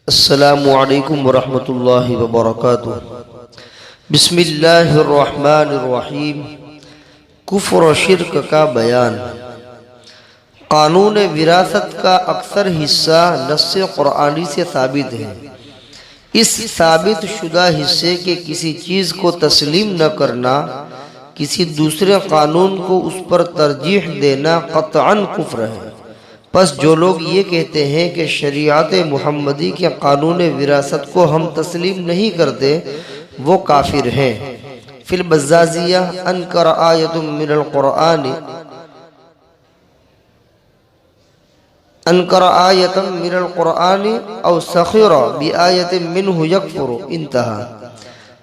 السلام علیکم ورحمۃ اللہ وبرکاتہ۔ بسم اللہ الرحمن الرحیم۔ کفر و شرک کا بیان۔ قانون وراثت کا اکثر حصہ نص قرآنی سے ثابت ہے۔ اس ثابت شدہ حصے کے کسی چیز کو تسلیم نہ کرنا، کسی دوسرے قانون کو اس پر ترجیح دینا قطعاً کفر ہے۔ پس جو لوگ یہ کہتے ہیں کہ شریعت محمدی کے قانون وراثت کو ہم تسلیم نہیں کرتے، وہ کافر ہیں۔ فی البزازیہ انکر آیت من القرآن او سخر بآیت منہ یکفر انتہا۔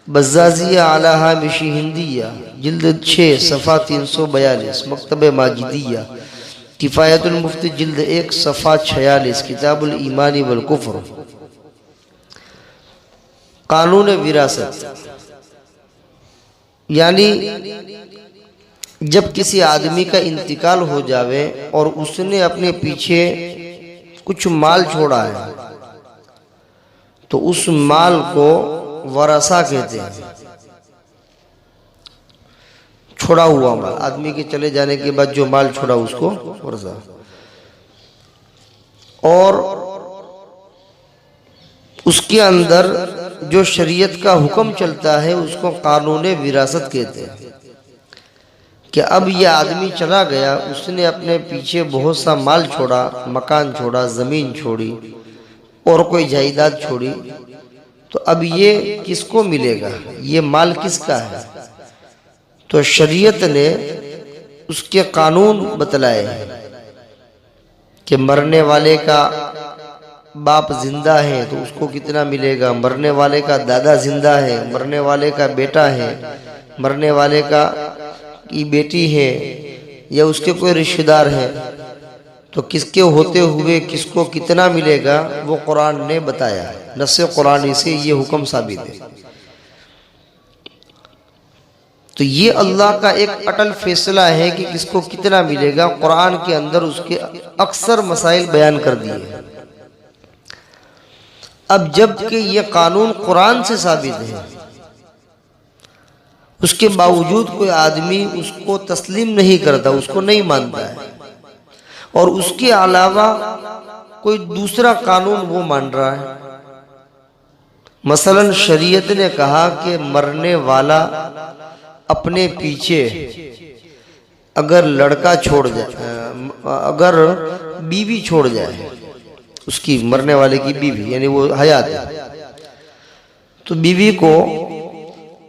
بزازیہ علی ہامش ہندیہ جلد 6 صفحہ 342 مکتب ماجدیہ۔ کفایت المفتی جلد 1 صفحہ 46 کتاب الایمان والکفر۔ قانون وراثت یعنی جب کسی آدمی کا انتقال ہو جاوے اور اس نے اپنے پیچھے کچھ مال چھوڑا ہے تو اس مال کو ورثہ کہتے ہیں۔ چھوڑا ہوا مال، آدمی کے چلے جانے کے بعد جو مال چھوڑا اس کو ورثہ۔ اور اس کے اندر جو شریعت کا حکم چلتا ہے اس کو قانون وراثت کہتے ہیں کہ اب یہ آدمی چلا گیا، اس نے اپنے پیچھے بہت سا مال چھوڑا، مکان چھوڑا، زمین چھوڑی اور کوئی جائیداد چھوڑی، تو اب یہ کس کو ملے گا؟ یہ مال کس کا ہے؟ تو شریعت نے اس کے قانون بتلائے ہیں کہ مرنے والے کا باپ زندہ ہے تو اس کو کتنا ملے گا، مرنے والے کا دادا زندہ ہے، مرنے والے کا بیٹا ہے، مرنے والے کی بیٹی ہے یا اس کے کوئی رشتہ دار ہے، تو کس کے ہوتے ہوئے کس کو کتنا ملے گا وہ قرآن نے بتایا۔ نص قرآنی سے یہ حکم ثابت ہے۔ تو یہ اللہ کا ایک اٹل فیصلہ ہے کہ کس کو کتنا ملے گا۔ قرآن کے اندر اس کے اکثر مسائل بیان کر دیے ہیں۔ اب جب کہ یہ قانون قرآن سے ثابت ہے، اس کے باوجود کوئی آدمی اس کو تسلیم نہیں کرتا، اس کو نہیں مانتا ہے، اور اس کے علاوہ کوئی دوسرا قانون وہ مان رہا ہے۔ مثلا شریعت نے کہا کہ مرنے والا اپنے پیچھے اگر لڑکا چھوڑ جائے، اگر بیوی چھوڑ جائے، اس کی مرنے والے کی بیوی یعنی وہ حیات ہے، تو بیوی کو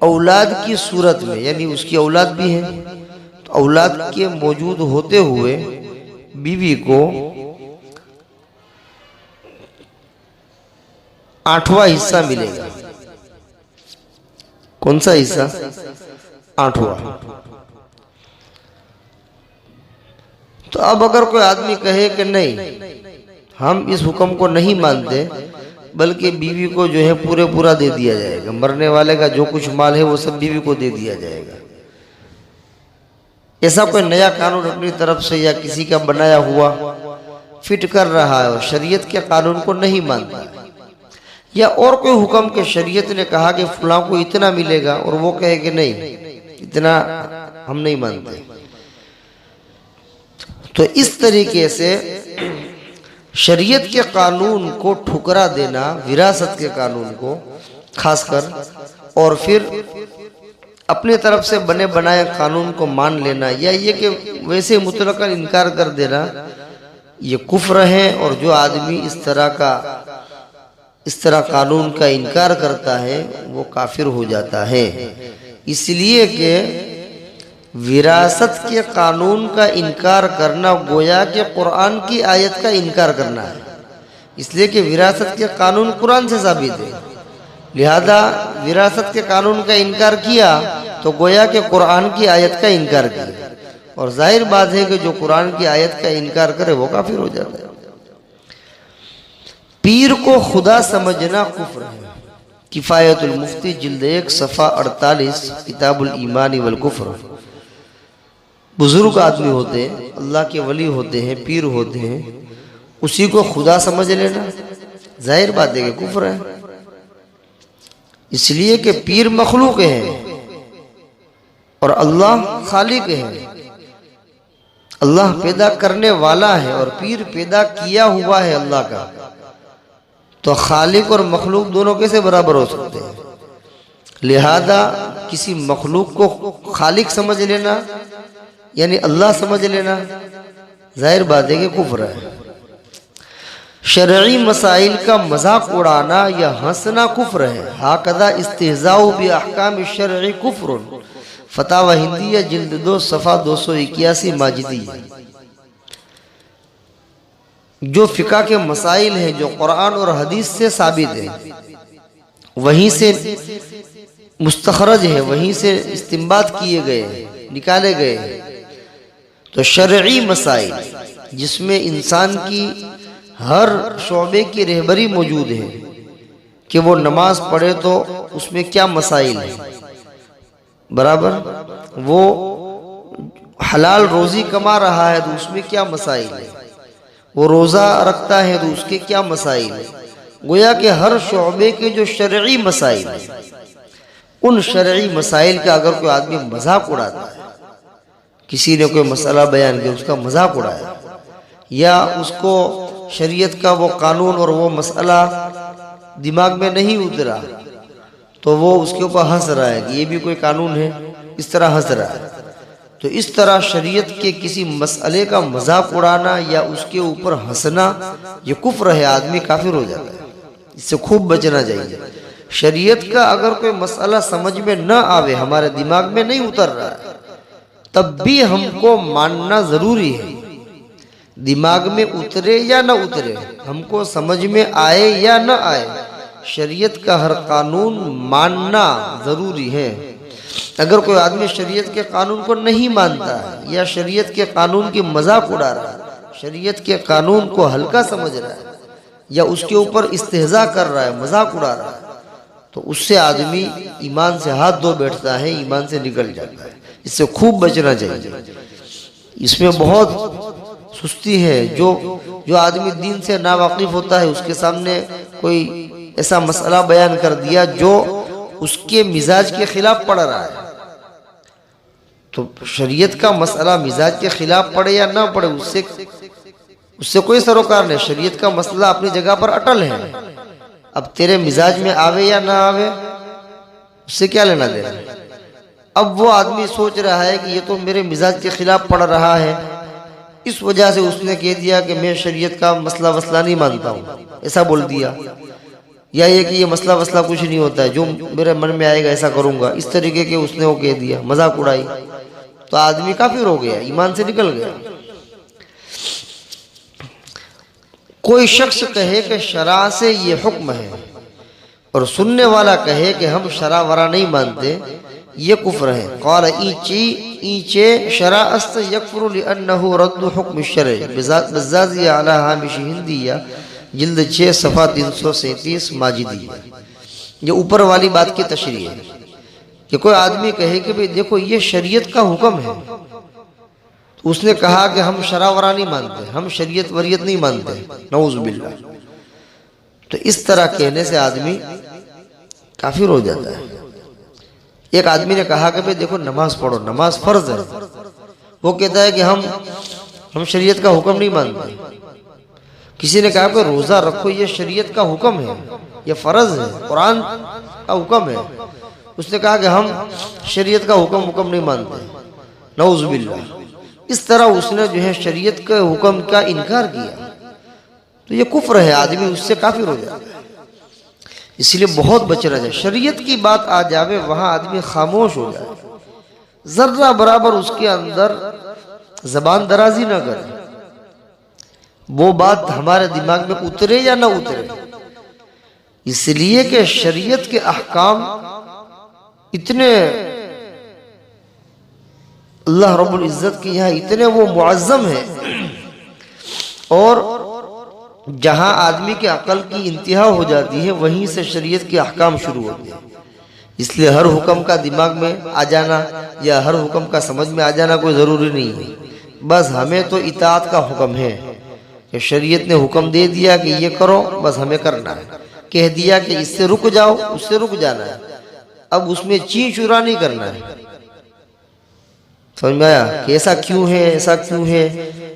اولاد کی صورت میں، یعنی اس کی اولاد بھی ہے، تو اولاد کے موجود ہوتے ہوئے بیوی کو 8واں حصہ ملے گا۔ کون سا حصہ؟ 8واں۔ تو اب اگر کوئی آدمی کہے کہ نہیں، ہم اس حکم کو نہیں مانتے، بلکہ بیوی کو جو ہے پورا دے دیا جائے گا، مرنے والے کا جو کچھ مال ہے وہ سب بیوی کو دے دیا جائے گا، ایسا کوئی نیا قانون اپنی طرف سے یا کسی کا بنایا ہوا فٹ کر رہا ہے اور شریعت کے قانون کو نہیں مانتا، یا اور کوئی حکم کہ شریعت نے کہا کہ فلاں کو اتنا ملے گا اور وہ کہے کہ نہیں اتنا ہم نہیں مانتے، تو اس طریقے سے شریعت کے قانون کو ٹھکرا دینا، وراثت کے قانون کو خاص کر، اور پھر اپنے طرف سے بنے بنائے قانون کو مان لینا، یا یہ کہ ویسے مطلقاً انکار کر دینا، یہ کفر ہے۔ اور جو آدمی اس طرح قانون کا انکار کرتا ہے وہ کافر ہو جاتا ہے، اس لیے کہ وراثت کے قانون کا انکار کرنا گویا کہ قرآن کی آیت کا انکار کرنا ہے، اس لیے کہ وراثت کے قانون قرآن سے ثابت ہے، لہذا وراثت کے قانون کا انکار کیا تو گویا کہ قرآن کی آیت کا انکار کیا، اور ظاہر بات ہے کہ جو قرآن کی آیت کا انکار کرے وہ کافر ہو جاتا ہے۔ پیر کو خدا سمجھنا کفر ہے۔ کفایت المفتی جلد 1 صفحہ 48 کتاب الایمان والکفر۔ بزرگ آدمی ہوتے ہیں، اللہ کے ولی ہوتے ہیں، پیر ہوتے ہیں، اسی کو خدا سمجھ لینا، ظاہر بات ہے کہ کفر ہے، اس لیے کہ پیر مخلوق ہیں اور اللہ خالق ہے، اللہ پیدا کرنے والا ہے اور پیر پیدا کیا ہوا ہے اللہ کا، تو خالق اور مخلوق دونوں کیسے برابر ہو سکتے ہیں؟ لہذا کسی مخلوق کو خالق سمجھ لینا یعنی اللہ سمجھ لینا ظاہر بات ہے کہ کفر ہے۔ شرعی مسائل کا مذاق اڑانا یا ہنسنا کفر ہے۔ ہاکذا استہزاء باحکام الشرع کفر، فتاوی ہندیہ جلد 2 صفحہ 281 ماجدی۔ جو فقہ کے مسائل ہیں جو قرآن اور حدیث سے ثابت ہیں، وہیں سے مستخرج ہے، وہیں سے استنباط کیے گئے ہیں، نکالے گئے ہیں، تو شرعی مسائل جس میں انسان کی ہر شعبے کی رہبری موجود ہے کہ وہ نماز پڑھے تو اس میں کیا مسائل ہیں، برابر وہ حلال روزی کما رہا ہے تو اس میں کیا مسائل ہیں، وہ روزہ رکھتا ہے تو اس کے کیا مسائل ہیں، گویا کہ ہر شعبے کے جو شرعی مسائل ہیں ان شرعی مسائل کا اگر کوئی آدمی مذاق اڑاتا ہے، کسی نے کوئی مسئلہ بیان کیا اس کا مذاق اڑایا، یا اس کو شریعت کا وہ قانون اور وہ مسئلہ دماغ میں نہیں اترا تو وہ اس کے اوپر ہنس رہا ہے کہ یہ بھی کوئی قانون ہے، اس طرح ہنس رہا ہے، تو اس طرح شریعت کے کسی مسئلے کا مذاق اڑانا یا اس کے اوپر ہنسنا یہ کفر ہے، آدمی کافر ہو جاتا ہے، اس سے خوب بچنا چاہیے۔ شریعت کا اگر کوئی مسئلہ سمجھ میں نہ آوے، ہمارے دماغ میں نہیں اتر رہا ہے، تب بھی ہم کو ماننا ضروری ہے، دماغ میں اترے یا نہ اترے، ہم کو سمجھ میں آئے یا نہ آئے، شریعت کا ہر قانون ماننا ضروری ہے۔ اگر کوئی آدمی شریعت کے قانون کو نہیں مانتا ہے یا شریعت کے قانون کی مذاق اڑا رہا ہے، شریعت کے قانون کو ہلکا سمجھ رہا ہے یا اس کے اوپر استہزاء کر رہا ہے، مذاق اڑا رہا ہے، تو اس سے آدمی ایمان سے ہاتھ دھو بیٹھتا ہے، ایمان سے نکل جاتا ہے، اس سے خوب بچنا چاہیے۔ اس میں بہت سستی ہے، جو آدمی دین سے ناواقف ہوتا ہے اس کے سامنے کوئی ایسا مسئلہ بیان کر دیا جو اس کے مزاج کے خلاف پڑ رہا ہے، تو شریعت کا مسئلہ مزاج کے خلاف پڑے یا نہ پڑے اس سے کوئی سروکار نہیں، شریعت کا مسئلہ اپنی جگہ پر اٹل ہے، اب تیرے مزاج میں آوے یا نہ آوے اس سے کیا لینا دینا۔ اب وہ آدمی سوچ رہا ہے کہ یہ تو میرے مزاج کے خلاف پڑ رہا ہے، اس وجہ سے اس نے کہہ دیا کہ میں شریعت کا مسئلہ نہیں مانتا ہوں، ایسا بول دیا، یا یہ کہ یہ مسئلہ کچھ نہیں ہوتا ہے، جو میرے من میں آئے گا ایسا کروں گا، اس طریقے کے اس نے وہ کہہ دیا، مذاق اڑائی، تو آدمی کافر ہو گیا، ایمان سے نکل گیا۔ کوئی شخص کہے کہ شرع سے یہ حکم ہے اور سننے والا کہے کہ ہم شرع ورع نہیں مانتے، یہ کفر ہے۔ قال اینچے شرع است یکفر لأنه رد حکم الشرع بزازی علی ہامش ہندیہ جلد 6 صفحہ 337 ماجدی۔ یہ اوپر والی بات کی تشریح ہے کہ کوئی آدمی کہے کہ بھئی دیکھو یہ شریعت کا حکم ہے، تو اس نے کہا کہ ہم شرع ورع نہیں مانتے، ہم شریعت وریت نہیں مانتے، نعوذ باللہ، تو اس طرح کہنے سے آدمی کافر ہو جاتا ہے۔ ایک آدمی نے کہا کہ بھئی دیکھو نماز پڑھو، نماز فرض ہے، وہ کہتا ہے کہ ہم شریعت کا حکم نہیں مانتے۔ کسی نے کہا کہ روزہ رکھو، یہ شریعت کا حکم ہے، یہ فرض ہے، قرآن کا حکم ہے، اس نے کہا کہ ہم شریعت کا حکم نہیں مانتے، نعوذ باللہ۔ اس طرح اس نے جو ہے شریعت کے حکم کا انکار کیا، تو یہ کفر ہے، آدمی اس سے کافر ہو جاتا ہے۔ اس لیے بہت بچنا چاہیے، شریعت کی بات آ جاوے وہاں آدمی خاموش ہو جائے، ذرہ برابر اس کے اندر زبان درازی نہ کرے، وہ بات ہمارے دماغ میں اترے یا نہ اترے، اس لیے کہ شریعت کے احکام اتنے اللہ رب العزت کی یہاں اتنے وہ معظم ہیں، اور جہاں آدمی کے عقل کی انتہا ہو جاتی ہے وہیں سے شریعت کے احکام شروع ہوتے ہیں۔ اس لیے ہر حکم کا دماغ میں آ جانا یا ہر حکم کا سمجھ میں آ جانا کوئی ضروری نہیں ہے، بس ہمیں تو اطاعت کا حکم ہے، کہ شریعت نے حکم دے دیا کہ یہ کرو، بس ہمیں کرنا ہے، کہہ دیا کہ اس سے رک جاؤ، اس سے رک جانا ہے، اب اس میں چین چورا نہیں کرنا ہے۔ سمجھ میں آیا کہ ایسا کیوں ہے، ایسا کیوں ہے،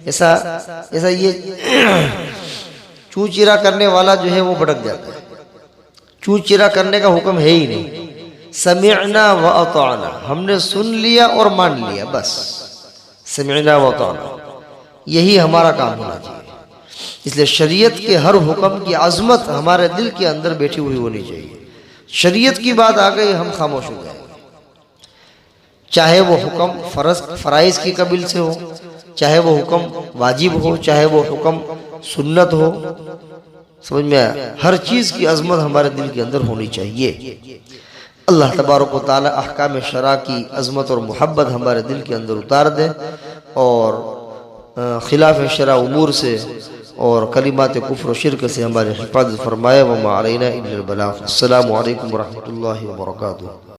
ایسا یہ چوں چرا کرنے والا جو ہے وہ بھٹک جاتا ہے۔ چوں چرا کرنے کا حکم ہے ہی نہیں، سمعنا و اطعنا، ہم نے سن لیا اور مان لیا، بس سمعنا و اطعنا، یہی ہمارا کام ہونا چاہیے۔ اس لیے شریعت کے ہر حکم کی عظمت ہمارے دل کے اندر بیٹھی ہوئی ہونی چاہیے۔ شریعت کی بات آ گئی ہم خاموش ہو جائیں، چاہے وہ حکم فرائض کی قبیل سے ہو، چاہے وہ حکم واجب ہو، چاہے وہ حکم سنت ہو، سمجھ میں آیا، ہر چیز کی عظمت ہمارے دل کے اندر ہونی چاہیے۔ اللہ تبارک و تعالی احکام شرع کی عظمت اور محبت ہمارے دل کے اندر اتار دے، اور خلاف شرع امور سے اور کلمات کفر و شرک سے ہمارے حفاظت فرمائے۔ وما علینا الا البلاغ۔ السلام علیکم ورحمۃ اللہ وبرکاتہ۔